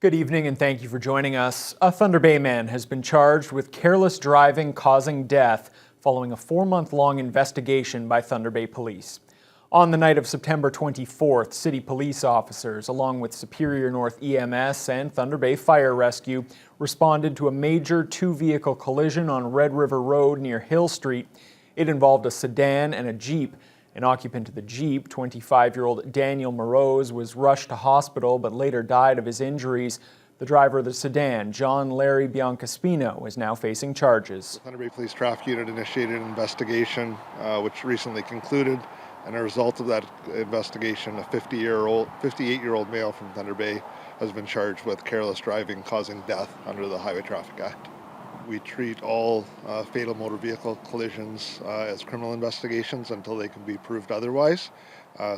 Good evening and thank you for joining us. A Thunder Bay man has been charged with careless driving causing death following a 4-month-long investigation by Thunder Bay Police. On the night of September 24th, city police officers, along with Superior North EMS and Thunder Bay Fire Rescue, responded to a major 2-vehicle collision on Red River Road near Hill Street. It involved a sedan and a Jeep. An occupant of the Jeep, 25-year-old Daniel Morose, was rushed to hospital but later died of his injuries. The driver of the sedan, John Larry Biancaspino, is now facing charges. The Thunder Bay Police Traffic Unit initiated an investigation which recently concluded, and as a result of that investigation, a 58-year-old male from Thunder Bay has been charged with careless driving causing death under the Highway Traffic Act. We treat all fatal motor vehicle collisions as criminal investigations until they can be proved otherwise.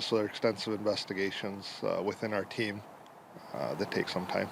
So there are extensive investigations within our team that take some time.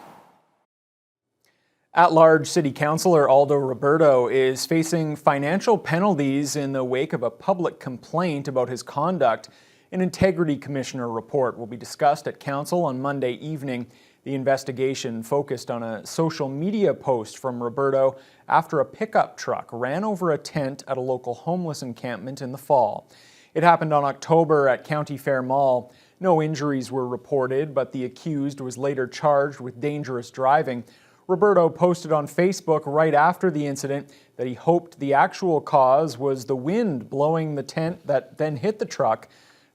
At-large City Councillor Aldo Roberto is facing financial penalties in the wake of a public complaint about his conduct. An Integrity Commissioner report will be discussed at Council on Monday evening. The investigation focused on a social media post from Roberto after a pickup truck ran over a tent at a local homeless encampment in the fall. It happened on October at County Fair Mall. No injuries were reported, but the accused was later charged with dangerous driving. Roberto posted on Facebook right after the incident that he hoped the actual cause was the wind blowing the tent that then hit the truck.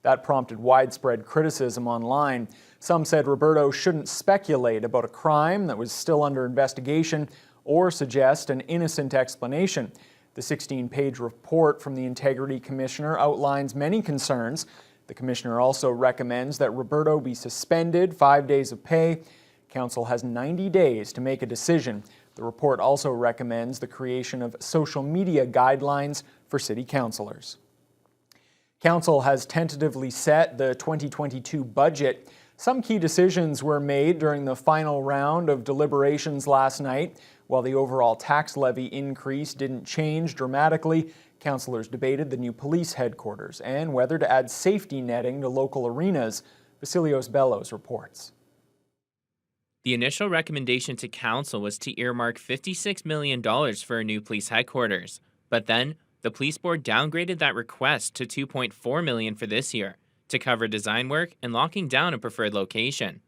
That prompted widespread criticism online. Some said Roberto shouldn't speculate about a crime that was still under investigation or suggest an innocent explanation. The 16-page report from the Integrity Commissioner outlines many concerns. The Commissioner also recommends that Roberto be suspended 5 days of pay. Council has 90 days to make a decision. The report also recommends the creation of social media guidelines for city councillors. Council has tentatively set the 2022 budget. Some key decisions were made during the final round of deliberations last night. While the overall tax levy increase didn't change dramatically, councillors debated the new police headquarters and whether to add safety netting to local arenas. Vasilios Bellos reports. The initial recommendation to Council was to earmark $56 million for a new police headquarters. But then, the police board downgraded that request to $2.4 million for this year to cover design work and locking down a preferred location.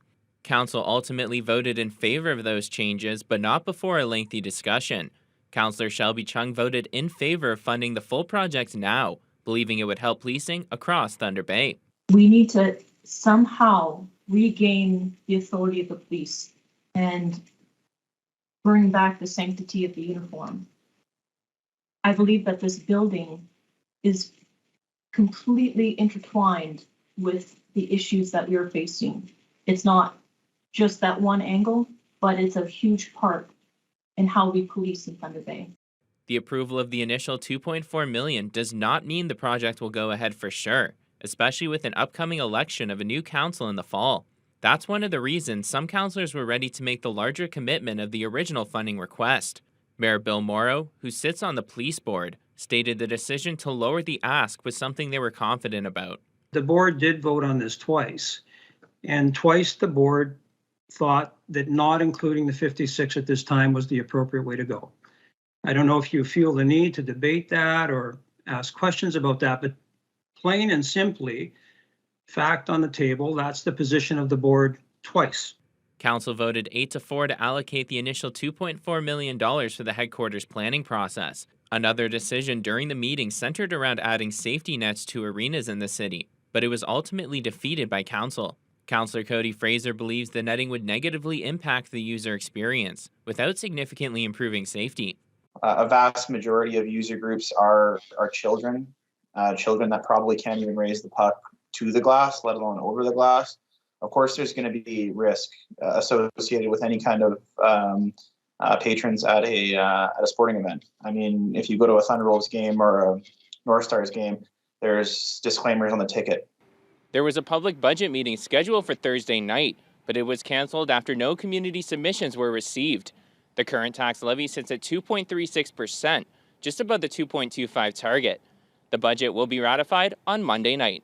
Council ultimately voted in favor of those changes, but not before a lengthy discussion. Councillor Shelby Chung voted in favor of funding the full project now, believing it would help policing across Thunder Bay. We need to somehow regain the authority of the police and bring back the sanctity of the uniform. I believe that this building is completely intertwined with the issues that we are facing. It's not just that one angle, but it's a huge part in how we police in Thunder Bay. The approval of the initial $2.4 million does not mean the project will go ahead for sure, especially with an upcoming election of a new council in the fall. That's one of the reasons some councillors were ready to make the larger commitment of the original funding request. Mayor Bill Morrow, who sits on the police board, stated the decision to lower the ask was something they were confident about. The board did vote on this twice, and twice the board thought that not including the 56 at this time was the appropriate way to go. I don't know if you feel the need to debate that or ask questions about that, but plain and simply, fact on the table, that's the position of the board twice. Council voted 8-4 to allocate the initial $2.4 million for the headquarters planning process. Another decision during the meeting centered around adding safety nets to arenas in the city, but it was ultimately defeated by Council. Councillor Cody Fraser believes the netting would negatively impact the user experience without significantly improving safety. A vast majority of user groups are children that probably can't even raise the puck to the glass, let alone over the glass. Of course, there's going to be risk associated with any kind of patrons at a sporting event. I mean, if you go to a Thunder Wolves game or a North Stars game, there's disclaimers on the ticket. There was a public budget meeting scheduled for Thursday night, but it was canceled after no community submissions were received. The current tax levy sits at 2.36%, just above the 2.25 target. The budget will be ratified on Monday night.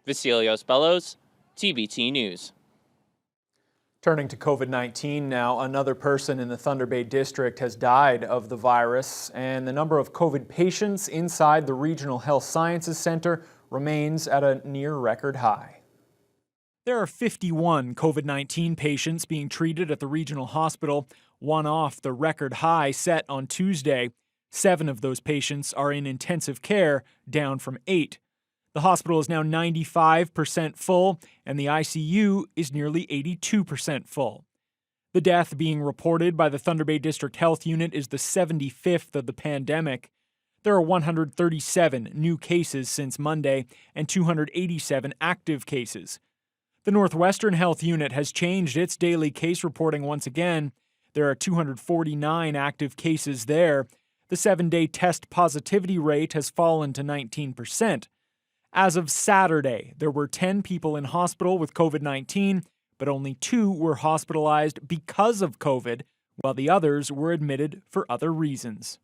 Vasilios Bellos, TBT News. Turning to COVID-19 now, another person in the Thunder Bay district has died of the virus, and the number of COVID patients inside the Regional Health Sciences Centre remains at a near record high. There are 51 COVID-19 patients being treated at the regional hospital, one off the record high set on Tuesday. 7 of those patients are in intensive care, down from 8. The hospital is now 95% full, and the ICU is nearly 82% full. The death being reported by the Thunder Bay District Health Unit is the 75th of the pandemic. There are 137 new cases since Monday and 287 active cases. The Northwestern Health Unit has changed its daily case reporting once again. There are 249 active cases there. The 7-day test positivity rate has fallen to 19%. As of Saturday, there were 10 people in hospital with COVID-19, but only 2 were hospitalized because of COVID, while the others were admitted for other reasons.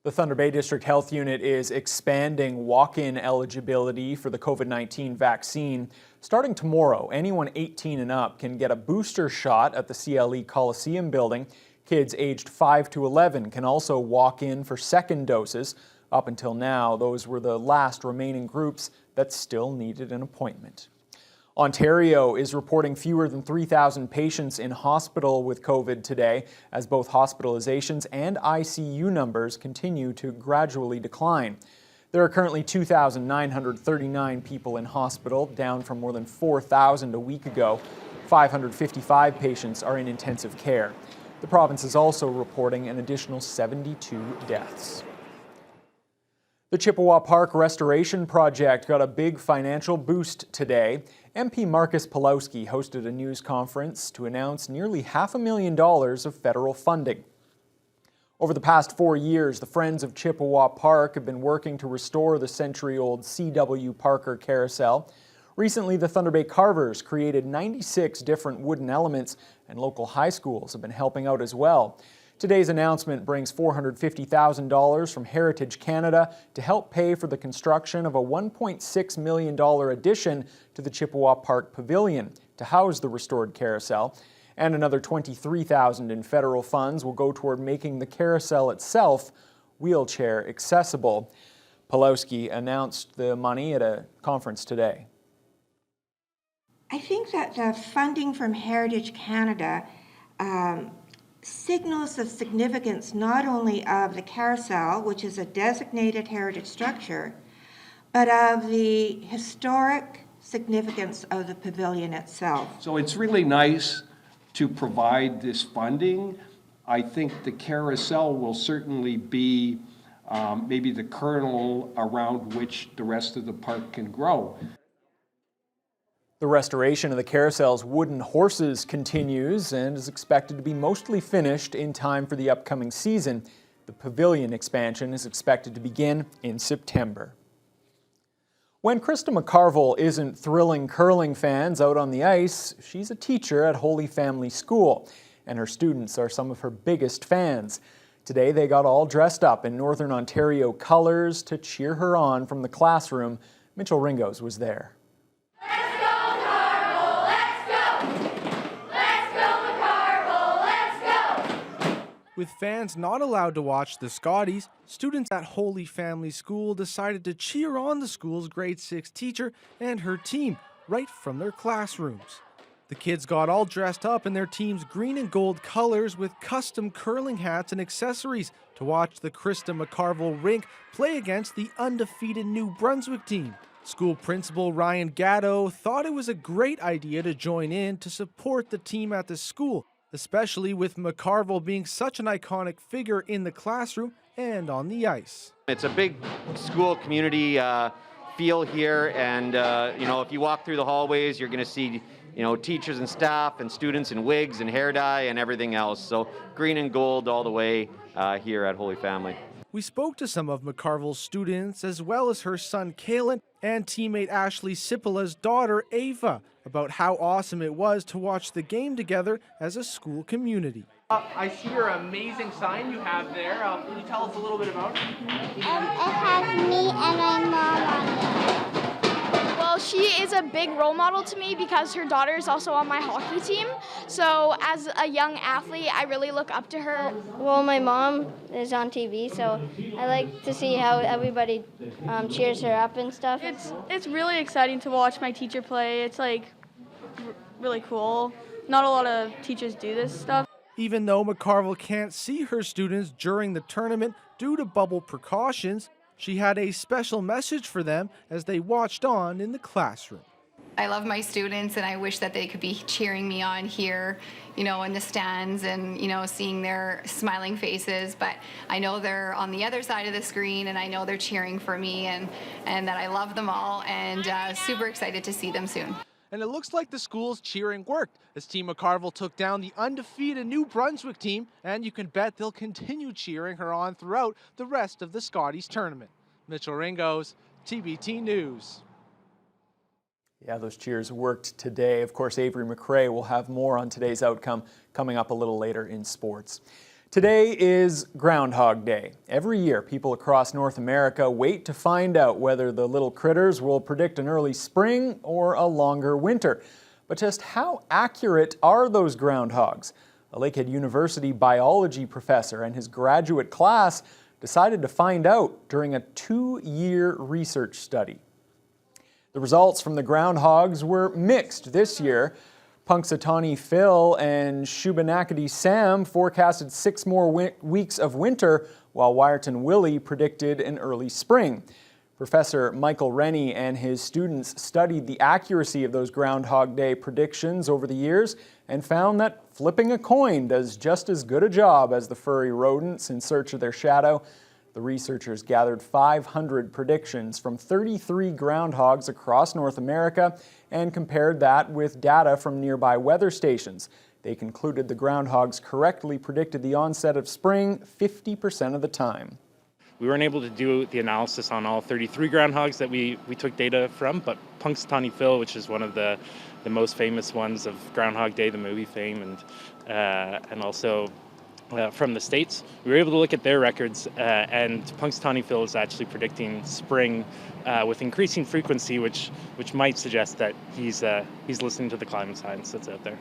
The Thunder Bay District Health Unit is expanding walk-in eligibility for the COVID-19 vaccine. Starting tomorrow, anyone 18 and up can get a booster shot at the CLE Coliseum building. Kids aged 5 to 11 can also walk in for second doses. Up until now, those were the last remaining groups that still needed an appointment. Ontario is reporting fewer than 3,000 patients in hospital with COVID today, as both hospitalizations and ICU numbers continue to gradually decline. There are currently 2,939 people in hospital, down from more than 4,000 a week ago. 555 patients are in intensive care. The province is also reporting an additional 72 deaths. The Chippewa Park restoration project got a big financial boost today. MP Marcus Pawlowski hosted a news conference to announce nearly $500,000 of federal funding. Over the past 4 years, the Friends of Chippewa Park have been working to restore the century-old C.W. Parker carousel. Recently, the Thunder Bay Carvers created 96 different wooden elements, and local high schools have been helping out as well. Today's announcement brings $450,000 from Heritage Canada to help pay for the construction of a $1.6 million addition to the Chippewa Park Pavilion to house the restored carousel. And another $23,000 in federal funds will go toward making the carousel itself wheelchair accessible. Pawlowski announced the money at a conference today. I think that the funding from Heritage Canada signals the significance not only of the carousel, which is a designated heritage structure, but of the historic significance of the pavilion itself. So it's really nice to provide this funding. I think the carousel will certainly be maybe the kernel around which the rest of the park can grow. The restoration of the carousel's wooden horses continues and is expected to be mostly finished in time for the upcoming season. The pavilion expansion is expected to begin in September. When Krista McCarville isn't thrilling curling fans out on the ice, she's a teacher at Holy Family School, and her students are some of her biggest fans. Today they got all dressed up in Northern Ontario colors to cheer her on from the classroom. Mitchell Ringos was there. With fans not allowed to watch the Scotties, students at Holy Family School decided to cheer on the school's grade 6 teacher and her team right from their classrooms. The kids got all dressed up in their team's green and gold colors with custom curling hats and accessories to watch the Krista McCarville rink play against the undefeated New Brunswick team. School principal Ryan Gatto thought it was a great idea to join in to support the team at the school, especially with McCarville being such an iconic figure in the classroom and on the ice. It's a big school community feel here, and if you walk through the hallways, you're going to see teachers and staff and students in wigs and hair dye and everything else. So green and gold all the way here at Holy Family. We spoke to some of McCarville's students, as well as her son Kalen and teammate Ashley Sipola's daughter Ava, about how awesome it was to watch the game together as a school community. I see your amazing sign you have there. Can you tell us a little bit about it? It has me and my mom on it. Well, she is a big role model to me because her daughter is also on my hockey team. So as a young athlete, I really look up to her. Well, my mom is on TV, so I like to see how everybody cheers her up and stuff. It's really exciting to watch my teacher play. It's like really cool. Not a lot of teachers do this stuff. Even though McCarville can't see her students during the tournament due to bubble precautions, she had a special message for them as they watched on in the classroom. I love my students and I wish that they could be cheering me on here, in the stands and, seeing their smiling faces. But I know they're on the other side of the screen and I know they're cheering for me and that I love them all and super excited to see them soon. And it looks like the school's cheering worked as Team McCarville took down the undefeated New Brunswick team, and you can bet they'll continue cheering her on throughout the rest of the Scotties tournament. Mitchell Ringos, TBT News. Yeah, those cheers worked today. Of course, Avery McRae will have more on today's outcome coming up a little later in sports. Today is Groundhog Day. Every year, people across North America wait to find out whether the little critters will predict an early spring or a longer winter. But just how accurate are those groundhogs? A Lakehead University biology professor and his graduate class decided to find out during a 2-year research study. The results from the groundhogs were mixed this year. Punxsutawney Phil and Shubenacadie Sam forecasted 6 more weeks of winter, while Wyerton Willie predicted an early spring. Professor Michael Rennie and his students studied the accuracy of those Groundhog Day predictions over the years and found that flipping a coin does just as good a job as the furry rodents in search of their shadow. The researchers gathered 500 predictions from 33 groundhogs across North America and compared that with data from nearby weather stations. They concluded the groundhogs correctly predicted the onset of spring 50% of the time. We weren't able to do the analysis on all 33 groundhogs that we took data from, but Punxsutawney Phil, which is one of the most famous ones of Groundhog Day, the movie fame, and also from the States, we were able to look at their records, and Punxsutawney Phil is actually predicting spring with increasing frequency, which might suggest that he's listening to the climate science that's out there.